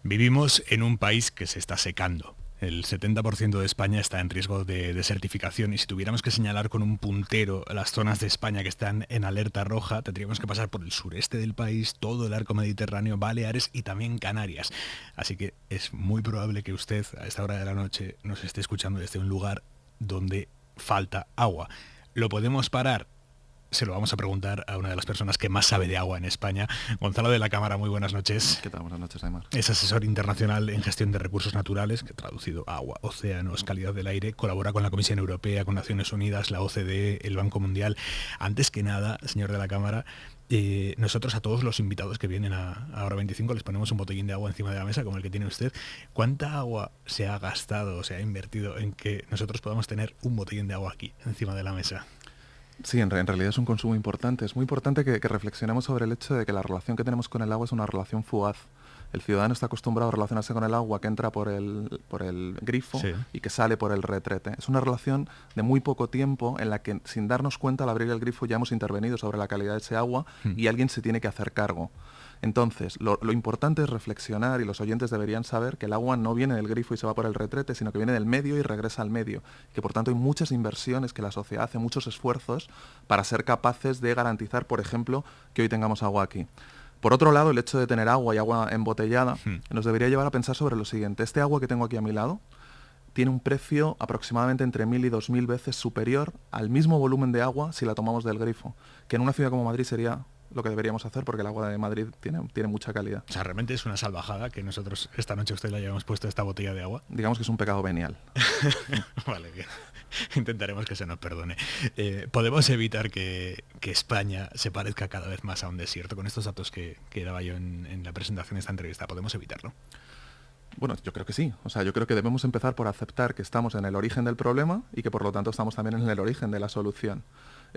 Vivimos en un país que se está secando. El 70% de España está en riesgo de desertificación y si tuviéramos que señalar con un puntero las zonas de España que están en alerta roja, tendríamos que pasar por el sureste del país, todo el arco mediterráneo, Baleares y también Canarias. Así que es muy probable que usted a esta hora de la noche nos esté escuchando desde un lugar donde falta agua. ¿Lo podemos parar? Se lo vamos a preguntar a una de las personas que más sabe de agua en España. Gonzalo de la Cámara, muy buenas noches. ¿Qué tal? Buenas noches, Aymar. Es asesor internacional en gestión de recursos naturales, que traducido agua, océanos, calidad del aire, colabora con la Comisión Europea, con Naciones Unidas, la OCDE, el Banco Mundial. Antes que nada, señor de la Cámara, nosotros a todos los invitados que vienen a Hora 25 les ponemos un botellín de agua encima de la mesa, como el que tiene usted. ¿Cuánta agua se ha gastado, se ha invertido en que nosotros podamos tener un botellín de agua aquí, encima de la mesa? Sí, en realidad es un consumo importante. Es muy importante que reflexionemos sobre el hecho de que la relación que tenemos con el agua es una relación fugaz. El ciudadano está acostumbrado a relacionarse con el agua que entra por el grifo, sí, y que sale por el retrete. Es una relación de muy poco tiempo en la que, sin darnos cuenta, al abrir el grifo ya hemos intervenido sobre la calidad de ese agua y alguien se tiene que hacer cargo. Entonces, lo importante es reflexionar, y los oyentes deberían saber que el agua no viene del grifo y se va por el retrete, sino que viene del medio y regresa al medio. Que por tanto hay muchas inversiones que la sociedad hace, muchos esfuerzos para ser capaces de garantizar, por ejemplo, que hoy tengamos agua aquí. Por otro lado, el hecho de tener agua y agua embotellada nos debería llevar a pensar sobre lo siguiente. Este agua que tengo aquí a mi lado tiene un precio aproximadamente entre 1.000 y 2.000 veces superior al mismo volumen de agua si la tomamos del grifo, que en una ciudad como Madrid sería lo que deberíamos hacer, porque el agua de Madrid tiene mucha calidad. O sea, realmente es una salvajada que nosotros esta noche a usted le hayamos puesto esta botella de agua. Digamos que es un pecado venial. Vale, bien. Intentaremos que se nos perdone. ¿Podemos evitar que España se parezca cada vez más a un desierto? Con estos datos que daba yo en la presentación de esta entrevista, ¿podemos evitarlo? Bueno, yo creo que sí. O sea, yo creo que debemos empezar por aceptar que estamos en el origen del problema y que por lo tanto estamos también en el origen de la solución.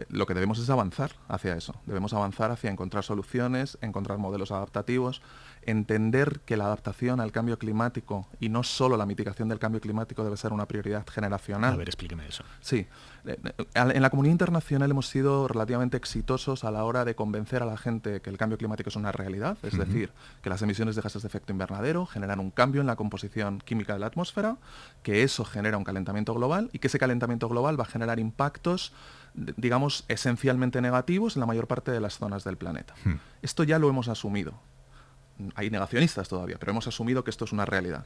Lo que debemos es avanzar hacia eso. Debemos avanzar hacia encontrar soluciones, encontrar modelos adaptativos, entender que la adaptación al cambio climático y no solo la mitigación del cambio climático debe ser una prioridad generacional. A ver, explíqueme eso. Sí. En la comunidad internacional hemos sido relativamente exitosos a la hora de convencer a la gente que el cambio climático es una realidad, es decir, que las emisiones de gases de efecto invernadero generan un cambio en la composición química de la atmósfera, que eso genera un calentamiento global y que ese calentamiento global va a generar impactos, digamos, esencialmente negativos en la mayor parte de las zonas del planeta. Esto ya lo hemos asumido. Hay negacionistas todavía, pero hemos asumido que esto es una realidad.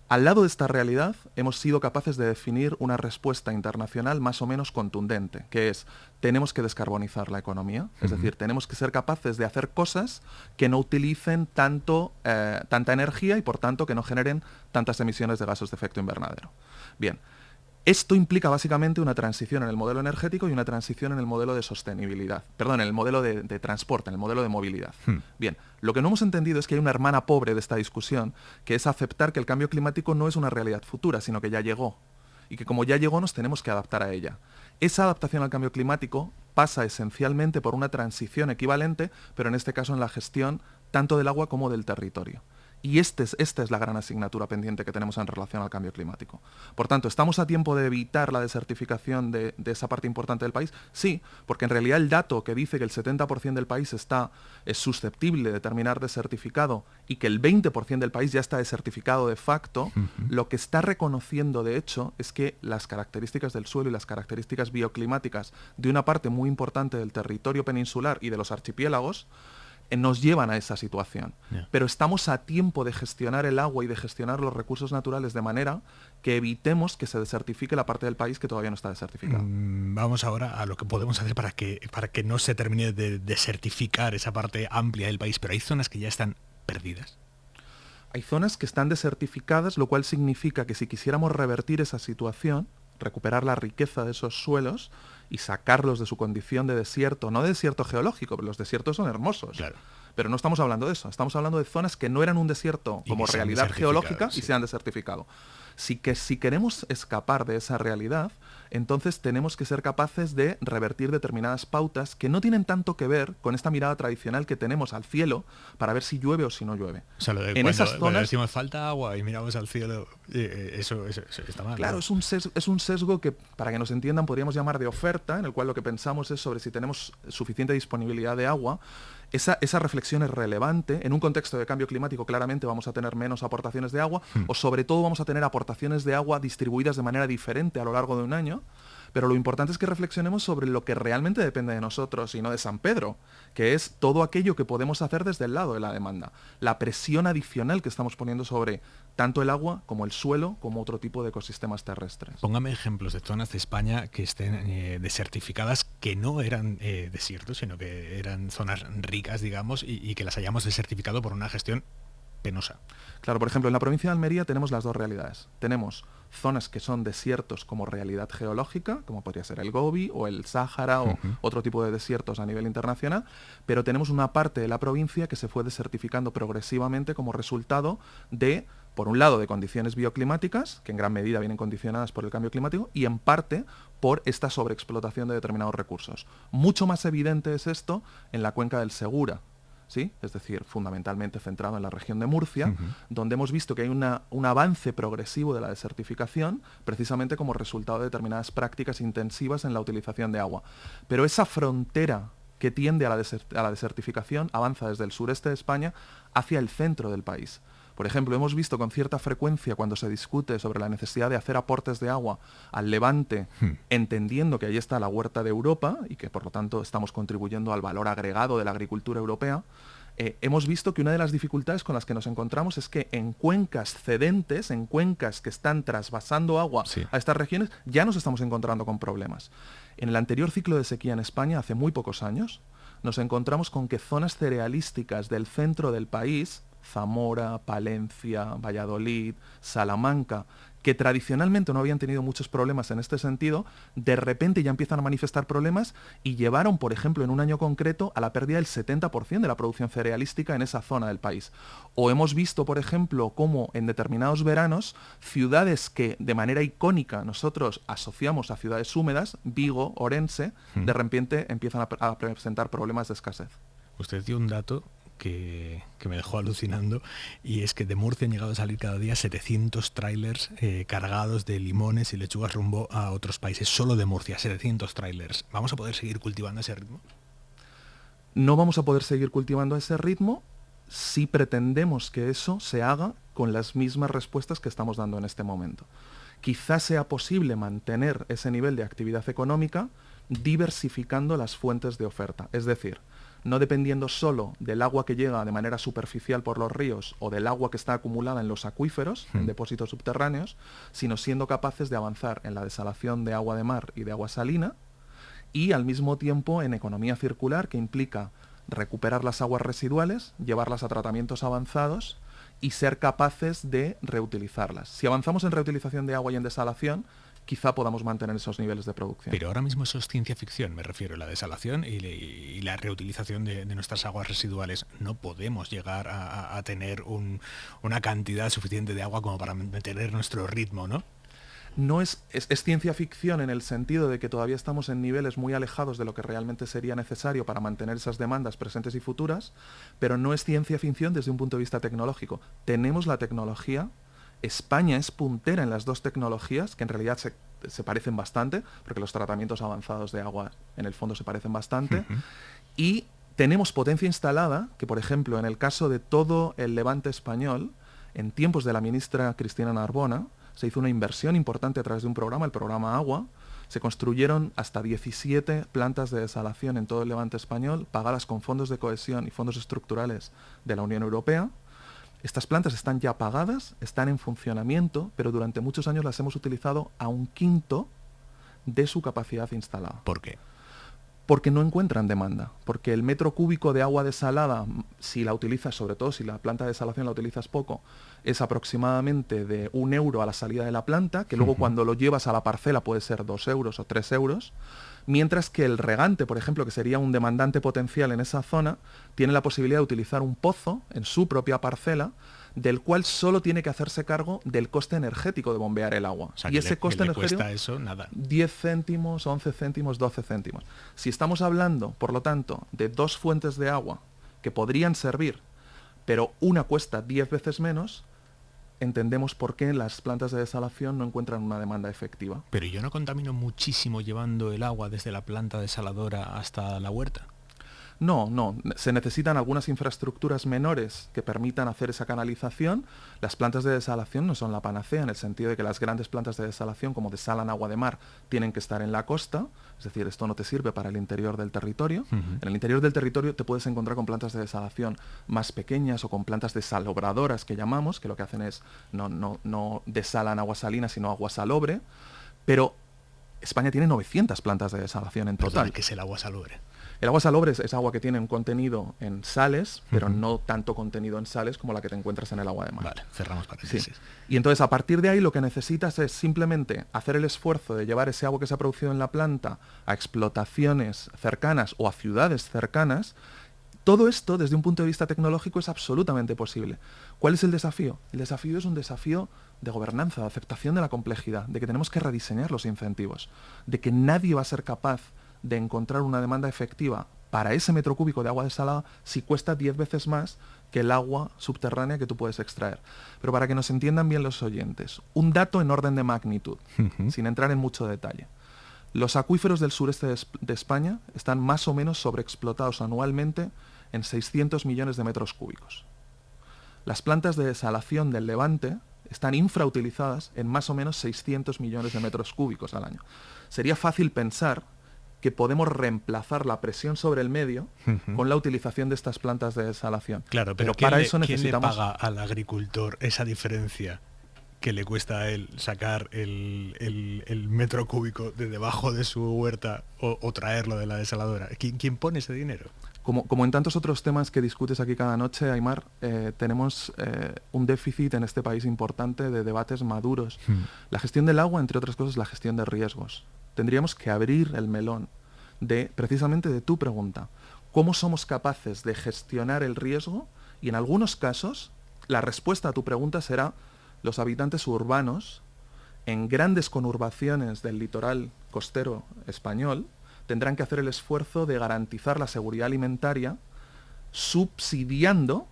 Al lado de esta realidad, hemos sido capaces de definir una respuesta internacional más o menos contundente, que es, tenemos que descarbonizar la economía, es decir, tenemos que ser capaces de hacer cosas que no utilicen tanta energía y, por tanto, que no generen tantas emisiones de gases de efecto invernadero. Bien. Esto implica básicamente una transición en el modelo energético y una transición en el modelo de sostenibilidad. Perdón, en el modelo de transporte, en el modelo de movilidad. Bien, lo que no hemos entendido es que hay una hermana pobre de esta discusión, que es aceptar que el cambio climático no es una realidad futura, sino que ya llegó. Y que como ya llegó nos tenemos que adaptar a ella. Esa adaptación al cambio climático pasa esencialmente por una transición equivalente, pero en este caso en la gestión tanto del agua como del territorio. Y esta es la gran asignatura pendiente que tenemos en relación al cambio climático. Por tanto, ¿estamos a tiempo de evitar la desertificación de esa parte importante del país? Sí, porque en realidad el dato que dice que el 70% del país es susceptible de terminar desertificado y que el 20% del país ya está desertificado de facto, lo que está reconociendo de hecho es que las características del suelo y las características bioclimáticas de una parte muy importante del territorio peninsular y de los archipiélagos nos llevan a esa situación. Pero estamos a tiempo de gestionar el agua y de gestionar los recursos naturales de manera que evitemos que se desertifique la parte del país que todavía no está desertificada. Vamos ahora a lo que podemos hacer para que no se termine de desertificar esa parte amplia del país, pero hay zonas que ya están perdidas. Hay zonas que están desertificadas, lo cual significa que si quisiéramos revertir esa situación, recuperar la riqueza de esos suelos y sacarlos de su condición de desierto, no de desierto geológico, pero los desiertos son hermosos. Claro. Pero no estamos hablando de eso, estamos hablando de zonas que no eran un desierto como realidad geológica y se han desertificado. Si queremos escapar de esa realidad, entonces tenemos que ser capaces de revertir determinadas pautas que no tienen tanto que ver con esta mirada tradicional que tenemos al cielo para ver si llueve o si no llueve. O sea, lo de cuando decimos falta agua y miramos al cielo, eso está mal. Claro, ¿no? Es un sesgo que, para que nos entiendan, podríamos llamar de oferta, en el cual lo que pensamos es sobre si tenemos suficiente disponibilidad de agua. esa reflexión es relevante. En un contexto de cambio climático claramente vamos a tener menos aportaciones de agua o sobre todo vamos a tener aportaciones de agua distribuidas de manera diferente a lo largo de un año. Pero lo importante es que reflexionemos sobre lo que realmente depende de nosotros y no de San Pedro, que es todo aquello que podemos hacer desde el lado de la demanda. La presión adicional que estamos poniendo sobre tanto el agua como el suelo, como otro tipo de ecosistemas terrestres. Póngame ejemplos de zonas de España que estén desertificadas, que no eran desiertos, sino que eran zonas ricas, digamos, y que las hayamos desertificado por una gestión penosa. Claro, por ejemplo, en la provincia de Almería tenemos las dos realidades. Tenemos zonas que son desiertos como realidad geológica, como podría ser el Gobi o el Sáhara o otro tipo de desiertos a nivel internacional, pero tenemos una parte de la provincia que se fue desertificando progresivamente como resultado de, por un lado, de condiciones bioclimáticas, que en gran medida vienen condicionadas por el cambio climático, y en parte por esta sobreexplotación de determinados recursos. Mucho más evidente es esto en la cuenca del Segura, ¿sí? Es decir, fundamentalmente centrado en la región de Murcia, donde hemos visto que hay un avance progresivo de la desertificación, precisamente como resultado de determinadas prácticas intensivas en la utilización de agua. Pero esa frontera que tiende a la desertificación avanza desde el sureste de España hacia el centro del país. Por ejemplo, hemos visto con cierta frecuencia cuando se discute sobre la necesidad de hacer aportes de agua al Levante, entendiendo que ahí está la huerta de Europa y que por lo tanto estamos contribuyendo al valor agregado de la agricultura europea, hemos visto que una de las dificultades con las que nos encontramos es que en cuencas cedentes, en cuencas que están trasvasando agua a estas regiones, ya nos estamos encontrando con problemas. En el anterior ciclo de sequía en España, hace muy pocos años, nos encontramos con que zonas cerealísticas del centro del país, Zamora, Palencia, Valladolid, Salamanca, que tradicionalmente no habían tenido muchos problemas en este sentido, de repente ya empiezan a manifestar problemas y llevaron, por ejemplo, en un año concreto, a la pérdida del 70% de la producción cerealística en esa zona del país. O hemos visto, por ejemplo, cómo en determinados veranos, ciudades que de manera icónica nosotros asociamos a ciudades húmedas, Vigo, Orense, de repente empiezan a presentar problemas de escasez. Usted dio un dato que me dejó alucinando, y es que de Murcia han llegado a salir cada día 700 trailers cargados de limones y lechugas rumbo a otros países, solo de Murcia, 700 trailers. ¿Vamos a poder seguir cultivando ese ritmo? No vamos a poder seguir cultivando a ese ritmo si pretendemos que eso se haga con las mismas respuestas que estamos dando en este momento. Quizás sea posible mantener ese nivel de actividad económica diversificando las fuentes de oferta, es decir, no dependiendo solo del agua que llega de manera superficial por los ríos o del agua que está acumulada en los acuíferos, en depósitos subterráneos, sino siendo capaces de avanzar en la desalación de agua de mar y de agua salina y al mismo tiempo en economía circular, que implica recuperar las aguas residuales, llevarlas a tratamientos avanzados y ser capaces de reutilizarlas. Si avanzamos en reutilización de agua y en desalación, quizá podamos mantener esos niveles de producción. Pero ahora mismo eso es ciencia ficción, me refiero a la desalación y la reutilización de nuestras aguas residuales. No podemos llegar a tener una cantidad suficiente de agua como para mantener nuestro ritmo, ¿no? No es ciencia ficción en el sentido de que todavía estamos en niveles muy alejados de lo que realmente sería necesario para mantener esas demandas presentes y futuras, pero no es ciencia ficción desde un punto de vista tecnológico. Tenemos la tecnología. España es puntera en las dos tecnologías, que en realidad se parecen bastante, porque los tratamientos avanzados de agua en el fondo se parecen bastante, y tenemos potencia instalada, que por ejemplo en el caso de todo el Levante español, en tiempos de la ministra Cristina Narbona, se hizo una inversión importante a través de un programa, el programa Agua. Se construyeron hasta 17 plantas de desalación en todo el Levante español, pagadas con fondos de cohesión y fondos estructurales de la Unión Europea. Estas plantas están ya pagadas, están en funcionamiento, pero durante muchos años las hemos utilizado a 1/5 de su capacidad instalada. ¿Por qué? Porque no encuentran demanda, porque el metro cúbico de agua desalada, si la utilizas, sobre todo si la planta de desalación la utilizas poco, es aproximadamente de 1 euro a la salida de la planta, que luego cuando lo llevas a la parcela puede ser 2 euros o 3 euros, mientras que el regante, por ejemplo, que sería un demandante potencial en esa zona, tiene la posibilidad de utilizar un pozo en su propia parcela, del cual solo tiene que hacerse cargo del coste energético de bombear el agua. O sea, y ese coste energético cuesta eso nada. 10 céntimos, 11 céntimos, 12 céntimos. Si estamos hablando, por lo tanto, de dos fuentes de agua que podrían servir, pero una cuesta 10 veces menos, entendemos por qué las plantas de desalación no encuentran una demanda efectiva. Pero yo no contamino muchísimo llevando el agua desde la planta desaladora hasta la huerta. No. Se necesitan algunas infraestructuras menores que permitan hacer esa canalización. Las plantas de desalación no son la panacea, en el sentido de que las grandes plantas de desalación, como desalan agua de mar, tienen que estar en la costa. Es decir, esto no te sirve para el interior del territorio. En el interior del territorio te puedes encontrar con plantas de desalación más pequeñas o con plantas desalobradoras que llamamos, que lo que hacen es no desalan agua salina, sino agua salobre. Pero España tiene 900 plantas de desalación en total. ¿Qué es el agua salobre? El agua salobre es agua que tiene un contenido en sales, pero no tanto contenido en sales como la que te encuentras en el agua de mar. Vale, cerramos paréntesis. Sí. Y entonces, a partir de ahí, lo que necesitas es simplemente hacer el esfuerzo de llevar ese agua que se ha producido en la planta a explotaciones cercanas o a ciudades cercanas. Todo esto, desde un punto de vista tecnológico, es absolutamente posible. ¿Cuál es el desafío? El desafío es un desafío de gobernanza, de aceptación de la complejidad, de que tenemos que rediseñar los incentivos, de que nadie va a ser capaz de encontrar una demanda efectiva para ese metro cúbico de agua desalada si cuesta 10 veces más que el agua subterránea que tú puedes extraer. Pero para que nos entiendan bien los oyentes, un dato en orden de magnitud, sin entrar en mucho detalle. Los acuíferos del sureste de España están más o menos sobreexplotados anualmente en 600 millones de metros cúbicos. Las plantas de desalación del Levante están infrautilizadas en más o menos 600 millones de metros cúbicos al año. Sería fácil pensar que podemos reemplazar la presión sobre el medio con la utilización de estas plantas de desalación. Claro, pero para eso necesitamos... ¿Quién le paga al agricultor esa diferencia que le cuesta a él sacar el metro cúbico de debajo de su huerta o traerlo de la desaladora? ¿Quién pone ese dinero? Como en tantos otros temas que discutes aquí cada noche, Aimar, tenemos un déficit en este país importante de debates maduros. La gestión del agua, entre otras cosas, la gestión de riesgos. Tendríamos que abrir el melón precisamente de tu pregunta. ¿Cómo somos capaces de gestionar el riesgo? Y en algunos casos, la respuesta a tu pregunta será: los habitantes urbanos, en grandes conurbaciones del litoral costero español, tendrán que hacer el esfuerzo de garantizar la seguridad alimentaria subsidiando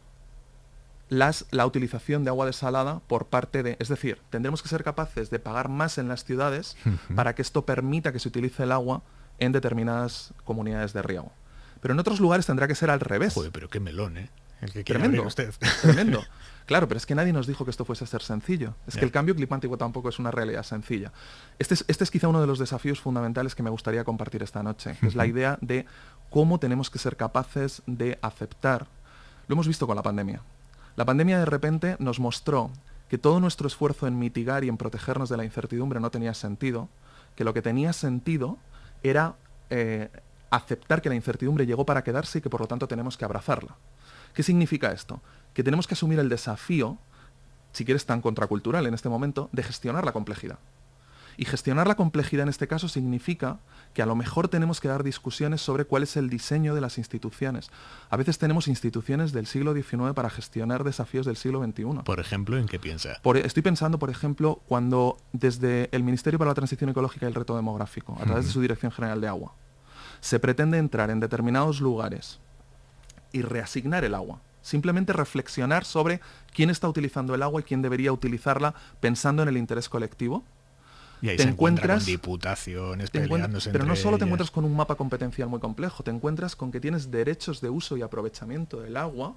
la utilización de agua desalada por parte de... Es decir, tendremos que ser capaces de pagar más en las ciudades para que esto permita que se utilice el agua en determinadas comunidades de riego. Pero en otros lugares tendrá que ser al revés. Joder, pero qué melón, ¿eh? El que quiere Tremendo, abrir usted. Tremendo. Claro, pero es que nadie nos dijo que esto fuese a ser sencillo. Es que el cambio climático tampoco es una realidad sencilla. Este es quizá uno de los desafíos fundamentales que me gustaría compartir esta noche, que es la idea de cómo tenemos que ser capaces de aceptar. Lo hemos visto con la pandemia. La pandemia de repente nos mostró que todo nuestro esfuerzo en mitigar y en protegernos de la incertidumbre no tenía sentido, que lo que tenía sentido era aceptar que la incertidumbre llegó para quedarse y que por lo tanto tenemos que abrazarla. ¿Qué significa esto? Que tenemos que asumir el desafío, si quieres tan contracultural en este momento, de gestionar la complejidad. Y gestionar la complejidad en este caso significa que a lo mejor tenemos que dar discusiones sobre cuál es el diseño de las instituciones. A veces tenemos instituciones del siglo XIX para gestionar desafíos del siglo XXI. Por ejemplo, ¿en qué piensa? Estoy pensando, por ejemplo, cuando desde el Ministerio para la Transición Ecológica y el Reto Demográfico, a través de su Dirección General de Agua, se pretende entrar en determinados lugares y reasignar el agua. Simplemente reflexionar sobre quién está utilizando el agua y quién debería utilizarla pensando en el interés colectivo. Y ahí te encuentras con diputaciones peleándose pero no solo te ellas. encuentras con un mapa competencial muy complejo, te encuentras con que tienes derechos de uso y aprovechamiento del agua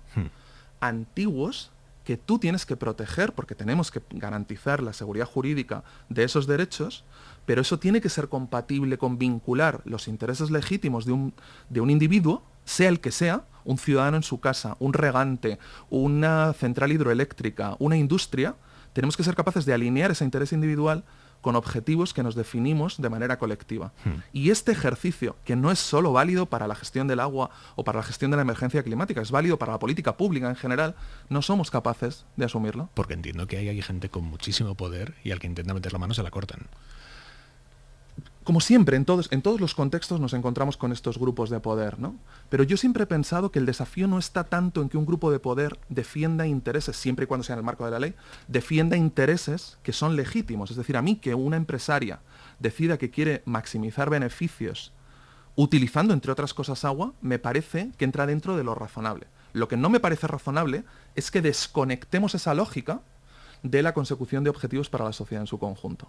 antiguos que tú tienes que proteger porque tenemos que garantizar la seguridad jurídica de esos derechos, pero eso tiene que ser compatible con vincular los intereses legítimos de un individuo, sea el que sea, un ciudadano en su casa, un regante, una central hidroeléctrica, una industria. Tenemos que ser capaces de alinear ese interés individual con objetivos que nos definimos de manera colectiva. Y este ejercicio, que no es solo válido para la gestión del agua o para la gestión de la emergencia climática, es válido para la política pública en general, no somos capaces de asumirlo. Porque entiendo que hay gente con muchísimo poder y al que intenta meter la mano se la cortan. Como siempre, en todos los contextos nos encontramos con estos grupos de poder, ¿no? Pero yo siempre he pensado que el desafío no está tanto en que un grupo de poder defienda intereses, siempre y cuando sea en el marco de la ley, defienda intereses que son legítimos. Es decir, a mí que una empresaria decida que quiere maximizar beneficios utilizando, entre otras cosas, agua, me parece que entra dentro de lo razonable. Lo que no me parece razonable es que desconectemos esa lógica de la consecución de objetivos para la sociedad en su conjunto.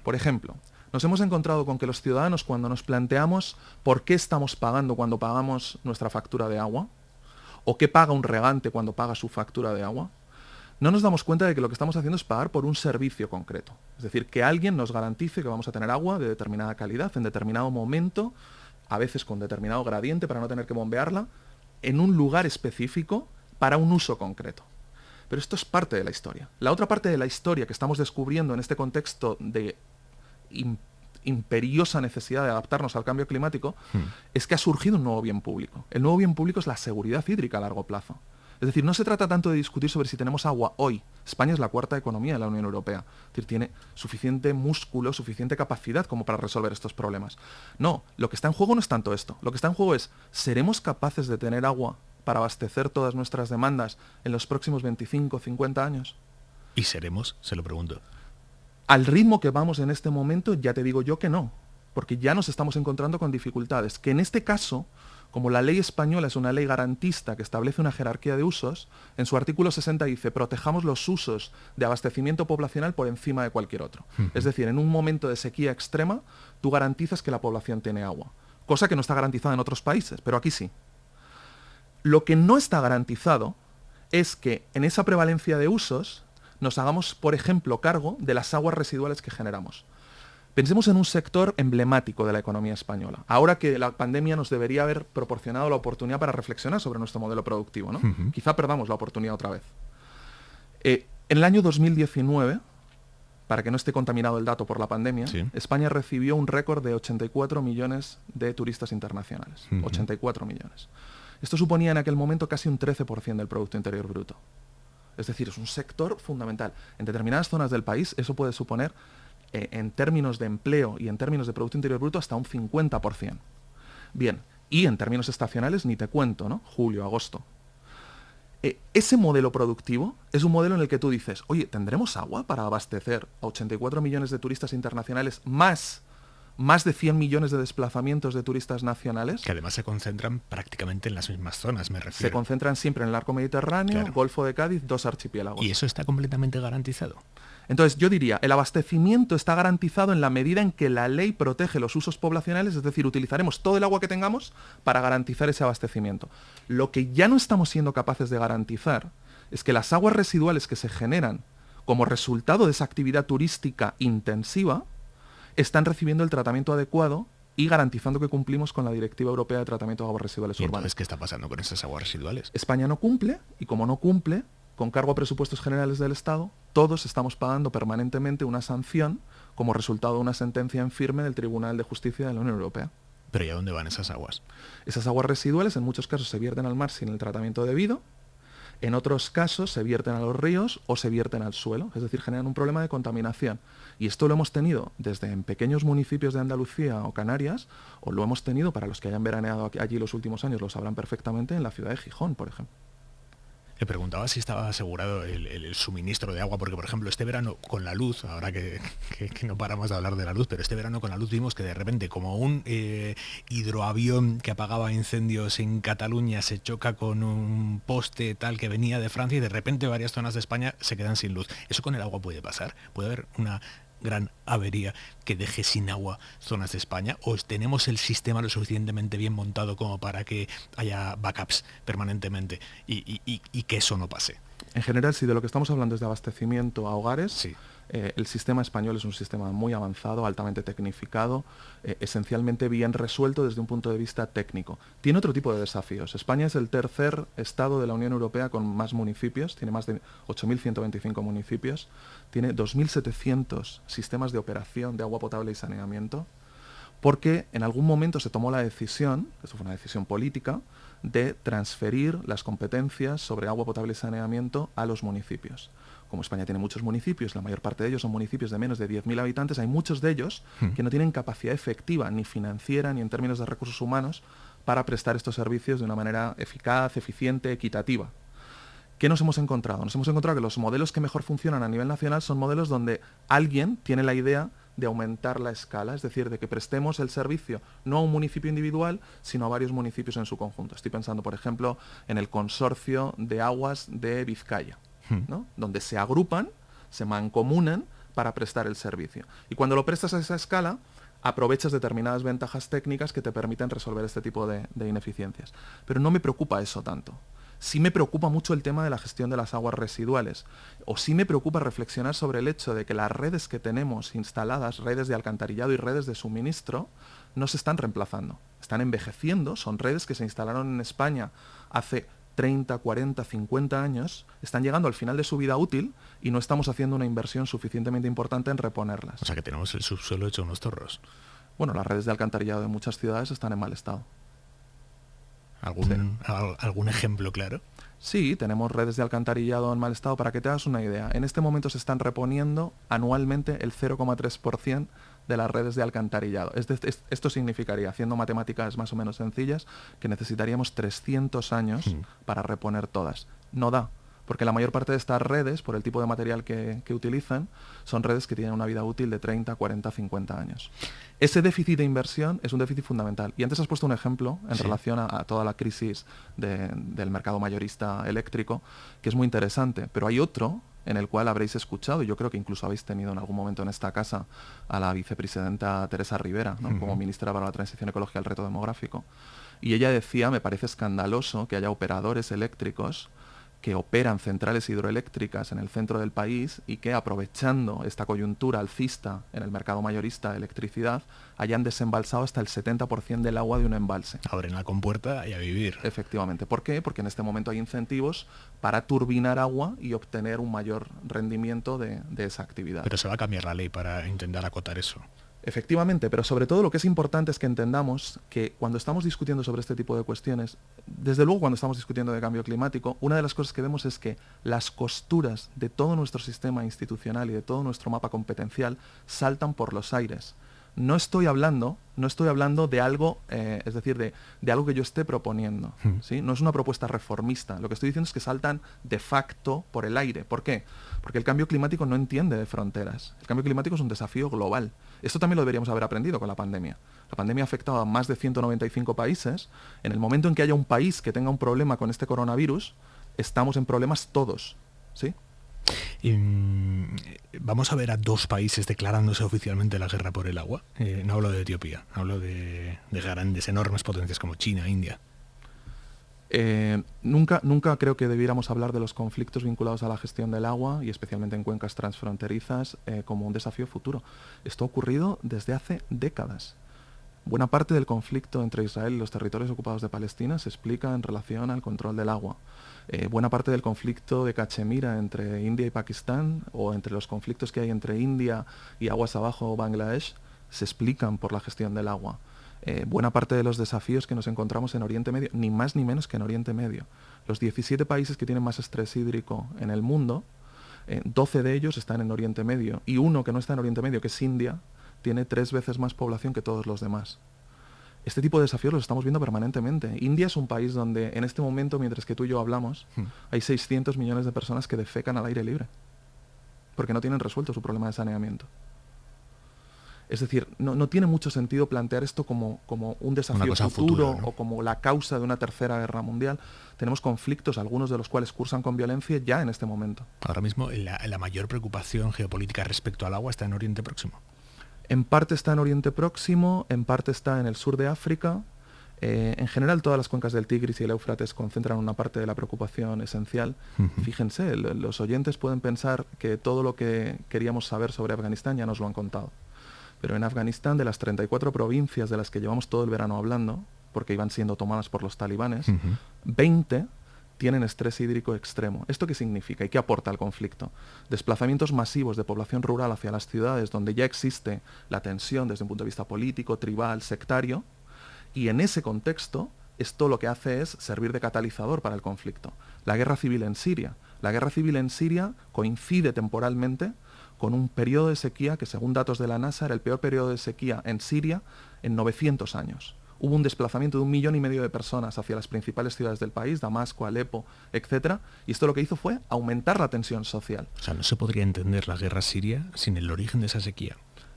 Por ejemplo, nos hemos encontrado con que los ciudadanos, cuando nos planteamos por qué estamos pagando cuando pagamos nuestra factura de agua, o qué paga un regante cuando paga su factura de agua, no nos damos cuenta de que lo que estamos haciendo es pagar por un servicio concreto. Es decir, que alguien nos garantice que vamos a tener agua de determinada calidad, en determinado momento, a veces con determinado gradiente para no tener que bombearla, en un lugar específico para un uso concreto. Pero esto es parte de la historia. La otra parte de la historia que estamos descubriendo en este contexto de imperiosa necesidad de adaptarnos al cambio climático es que ha surgido un nuevo bien público. El nuevo bien público es la seguridad hídrica a largo plazo. Es decir, no se trata tanto de discutir sobre si tenemos agua hoy. España es la cuarta economía de la Unión Europea. Es decir, tiene suficiente músculo, suficiente capacidad como para resolver estos problemas. No, lo que está en juego no es tanto esto. Lo que está en juego es, ¿seremos capaces de tener agua para abastecer todas nuestras demandas en los próximos 25, 50 años? ¿Y seremos? Se lo pregunto. Al ritmo que vamos en este momento, ya te digo yo que no. Porque ya nos estamos encontrando con dificultades. Que en este caso, como la ley española es una ley garantista que establece una jerarquía de usos, en su artículo 60 dice, protejamos los usos de abastecimiento poblacional por encima de cualquier otro. Es decir, en un momento de sequía extrema, tú garantizas que la población tiene agua. Cosa que no está garantizada en otros países, pero aquí sí. Lo que no está garantizado es que en esa prevalencia de usos nos hagamos, por ejemplo, cargo de las aguas residuales que generamos. Pensemos en un sector emblemático de la economía española. Ahora que la pandemia nos debería haber proporcionado la oportunidad para reflexionar sobre nuestro modelo productivo, ¿no? Quizá perdamos la oportunidad otra vez. En el año 2019, para que no esté contaminado el dato por la pandemia, sí, España recibió un récord de 84 millones de turistas internacionales. 84 millones. Esto suponía en aquel momento casi un 13% del Producto Interior Bruto. Es decir, es un sector fundamental. En determinadas zonas del país eso puede suponer, en términos de empleo y en términos de Producto Interior Bruto, hasta un 50%. Bien, y en términos estacionales ni te cuento, ¿no? Julio, agosto. Ese modelo productivo es un modelo en el que tú dices, oye, ¿tendremos agua para abastecer a 84 millones de turistas internacionales más de 100 millones de desplazamientos de turistas nacionales? Que además se concentran prácticamente en las mismas zonas, me refiero. Se concentran siempre en el arco mediterráneo, claro, Golfo de Cádiz, 2 archipiélagos. ¿Y eso está completamente garantizado? Entonces, yo diría, el abastecimiento está garantizado en la medida en que la ley protege los usos poblacionales, es decir, utilizaremos todo el agua que tengamos para garantizar ese abastecimiento. Lo que ya no estamos siendo capaces de garantizar es que las aguas residuales que se generan como resultado de esa actividad turística intensiva están recibiendo el tratamiento adecuado y garantizando que cumplimos con la Directiva Europea de Tratamiento de Aguas Residuales Urbanas. Entonces, ¿qué está pasando con esas aguas residuales? España no cumple, y como no cumple, con cargo a presupuestos generales del Estado, todos estamos pagando permanentemente una sanción como resultado de una sentencia en firme del Tribunal de Justicia de la Unión Europea. ¿Pero y a dónde van esas aguas? Esas aguas residuales en muchos casos se vierten al mar sin el tratamiento debido, en otros casos se vierten a los ríos o se vierten al suelo, es decir, generan un problema de contaminación. Y esto lo hemos tenido desde en pequeños municipios de Andalucía o Canarias, o lo hemos tenido, para los que hayan veraneado allí los últimos años, lo sabrán perfectamente, en la ciudad de Gijón, por ejemplo. Le preguntaba si estaba asegurado el suministro de agua, porque por ejemplo este verano con la luz, ahora que no paramos de hablar de la luz, pero este verano con la luz vimos que de repente como un hidroavión que apagaba incendios en Cataluña se choca con un poste tal que venía de Francia y de repente varias zonas de España se quedan sin luz. ¿Eso con el agua puede pasar? ¿Puede haber una gran avería que deje sin agua zonas de España? ¿O tenemos el sistema lo suficientemente bien montado como para que haya backups permanentemente y que eso no pase? En general, si de lo que estamos hablando es de abastecimiento a hogares, sí. El sistema español es un sistema muy avanzado, altamente tecnificado, esencialmente bien resuelto desde un punto de vista técnico. Tiene otro tipo de desafíos. España es el tercer estado de la Unión Europea con más municipios, tiene más de 8.125 municipios, tiene 2.700 sistemas de operación de agua potable y saneamiento, porque en algún momento se tomó la decisión, esto fue una decisión política, de transferir las competencias sobre agua potable y saneamiento a los municipios. Como España tiene muchos municipios, la mayor parte de ellos son municipios de menos de 10.000 habitantes, hay muchos de ellos que no tienen capacidad efectiva, ni financiera, ni en términos de recursos humanos, para prestar estos servicios de una manera eficaz, eficiente, equitativa. ¿Qué nos hemos encontrado? Nos hemos encontrado que los modelos que mejor funcionan a nivel nacional son modelos donde alguien tiene la idea de aumentar la escala, es decir, de que prestemos el servicio no a un municipio individual, sino a varios municipios en su conjunto. Estoy pensando, por ejemplo, en el Consorcio de Aguas de Vizcaya, ¿no? Donde se agrupan se mancomunen para prestar el servicio. Y cuando lo prestas a esa escala, aprovechas determinadas ventajas técnicas que te permiten resolver este tipo de ineficiencias. Pero no me preocupa eso tanto. Sí me preocupa mucho el tema de la gestión de las aguas residuales, o sí me preocupa reflexionar sobre el hecho de que las redes que tenemos instaladas, redes de alcantarillado y redes de suministro, no se están reemplazando, están envejeciendo, son redes que se instalaron en España hace 30, 40, 50 años, están llegando al final de su vida útil y no estamos haciendo una inversión suficientemente importante en reponerlas. O sea que tenemos el subsuelo hecho unos torros. Bueno, las redes de alcantarillado de muchas ciudades están en mal estado. ¿Algún ejemplo claro? Sí, tenemos redes de alcantarillado en mal estado. Para que te hagas una idea, en este momento se están reponiendo anualmente el 0,3% de las redes de alcantarillado. Esto significaría, haciendo matemáticas más o menos sencillas, que necesitaríamos 300 años para reponer todas. No da, porque la mayor parte de estas redes, por el tipo de material que utilizan, son redes que tienen una vida útil de 30, 40, 50 años. Ese déficit de inversión es un déficit fundamental. Y antes has puesto un ejemplo en relación a toda la crisis del mercado mayorista eléctrico, que es muy interesante, pero hay otro en el cual habréis escuchado, y yo creo que incluso habéis tenido en algún momento en esta casa a la vicepresidenta Teresa Rivera, ¿no? Como ministra para la Transición Ecológica y el Reto Demográfico. Y ella decía, me parece escandaloso que haya operadores eléctricos que operan centrales hidroeléctricas en el centro del país y que, aprovechando esta coyuntura alcista en el mercado mayorista de electricidad, hayan desembalsado hasta el 70% del agua de un embalse. Abren la compuerta y a vivir. Efectivamente. ¿Por qué? Porque en este momento hay incentivos para turbinar agua y obtener un mayor rendimiento de esa actividad. Pero se va a cambiar la ley para intentar acotar eso. Efectivamente, pero sobre todo lo que es importante es que entendamos que cuando estamos discutiendo sobre este tipo de cuestiones, desde luego cuando estamos discutiendo de cambio climático, una de las cosas que vemos es que las costuras de todo nuestro sistema institucional y de todo nuestro mapa competencial saltan por los aires. No estoy hablando de algo, es decir, de algo que yo esté proponiendo, ¿sí? No es una propuesta reformista. Lo que estoy diciendo es que saltan de facto por el aire. ¿Por qué? Porque el cambio climático no entiende de fronteras. El cambio climático es un desafío global. Esto también lo deberíamos haber aprendido con la pandemia. La pandemia ha afectado a más de 195 países. En el momento en que haya un país que tenga un problema con este coronavirus, estamos en problemas todos, ¿sí? Vamos a ver a dos países declarándose oficialmente la guerra por el agua. No hablo de Etiopía, hablo de grandes, enormes potencias como China, India. Nunca creo que debiéramos hablar de los conflictos vinculados a la gestión del agua y especialmente en cuencas transfronterizas como un desafío futuro. Esto ha ocurrido desde hace décadas. Buena parte del conflicto entre Israel y los territorios ocupados de Palestina se explica en relación al control del agua. Buena parte del conflicto de Cachemira entre India y Pakistán, o entre los conflictos que hay entre India y aguas abajo Bangladesh, se explican por la gestión del agua. Buena parte de los desafíos que nos encontramos en Oriente Medio, ni más ni menos que en Oriente Medio. Los 17 países que tienen más estrés hídrico en el mundo, 12 de ellos están en Oriente Medio, y uno que no está en Oriente Medio, que es India, tiene 3 veces más población que todos los demás. Este tipo de desafíos los estamos viendo permanentemente. India es un país donde en este momento, mientras que tú y yo hablamos, hay 600 millones de personas que defecan al aire libre, porque no tienen resuelto su problema de saneamiento. Es decir, no tiene mucho sentido plantear esto como un desafío futuro, ¿no? O como la causa de una tercera guerra mundial. Tenemos conflictos, algunos de los cuales cursan con violencia ya en este momento. Ahora mismo la mayor preocupación geopolítica respecto al agua está en Oriente Próximo. En parte está en Oriente Próximo, en parte está en el sur de África. En general, todas las cuencas del Tigris y el Éufrates concentran una parte de la preocupación esencial. Fíjense, los oyentes pueden pensar que todo lo que queríamos saber sobre Afganistán ya nos lo han contado. Pero en Afganistán, de las 34 provincias de las que llevamos todo el verano hablando, porque iban siendo tomadas por los talibanes, 20 tienen estrés hídrico extremo. ¿Esto qué significa y qué aporta al conflicto? Desplazamientos masivos de población rural hacia las ciudades, donde ya existe la tensión desde un punto de vista político, tribal, sectario, y en ese contexto, esto lo que hace es servir de catalizador para el conflicto. La guerra civil en Siria. La guerra civil en Siria coincide temporalmente con un periodo de sequía que, según datos de la NASA, era el peor periodo de sequía en Siria en 900 años. Hubo un desplazamiento de 1,5 millones de personas hacia las principales ciudades del país, Damasco, Alepo, etc. Y esto lo que hizo fue aumentar la tensión social. O sea, no se podría entender la guerra siria sin el origen de esa sequía.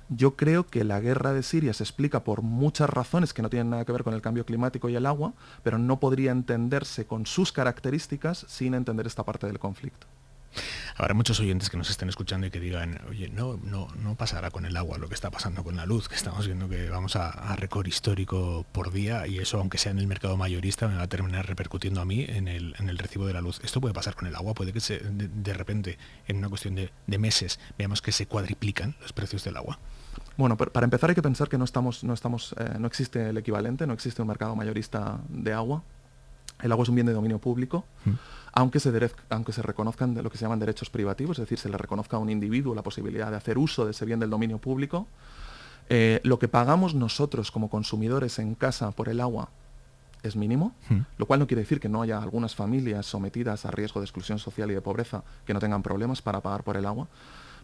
Yo creo que la guerra de Siria se explica por muchas razones que no tienen nada que ver con el cambio climático y el agua, pero no podría entenderse con sus características sin entender esta parte del conflicto. Habrá muchos oyentes que nos estén escuchando y que digan, oye, no pasará con el agua lo que está pasando con la luz, que estamos viendo que vamos a récord histórico por día y eso, aunque sea en el mercado mayorista, me va a terminar repercutiendo a mí en el recibo de la luz. Esto puede pasar con el agua, puede que de repente, en una cuestión de meses, veamos que se cuadriplican los precios del agua. Bueno, para empezar hay que pensar que no existe el equivalente, no existe un mercado mayorista de agua. El agua es un bien de dominio público, aunque se reconozcan de lo que se llaman derechos privativos, es decir, se le reconozca a un individuo la posibilidad de hacer uso de ese bien del dominio público. Lo que pagamos nosotros como consumidores en casa por el agua es mínimo, lo cual no quiere decir que no haya algunas familias sometidas a riesgo de exclusión social y de pobreza que no tengan problemas para pagar por el agua.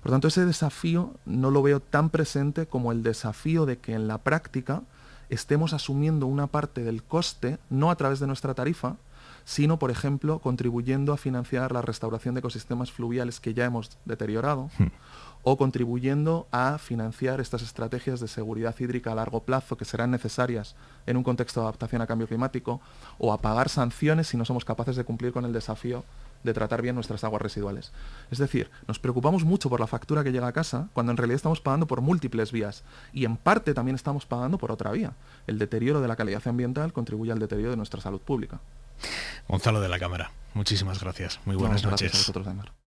Por tanto, ese desafío no lo veo tan presente como el desafío de que en la práctica estemos asumiendo una parte del coste, no a través de nuestra tarifa, sino, por ejemplo, contribuyendo a financiar la restauración de ecosistemas fluviales que ya hemos deteriorado, o contribuyendo a financiar estas estrategias de seguridad hídrica a largo plazo que serán necesarias en un contexto de adaptación a cambio climático, o a pagar sanciones si no somos capaces de cumplir con el desafío de tratar bien nuestras aguas residuales. Es decir, nos preocupamos mucho por la factura que llega a casa, cuando en realidad estamos pagando por múltiples vías, y en parte también estamos pagando por otra vía. El deterioro de la calidad ambiental contribuye al deterioro de nuestra salud pública. Gonzalo de la Cámara, muchísimas gracias. Muy buenas noches. Gracias a vosotros, Aymar.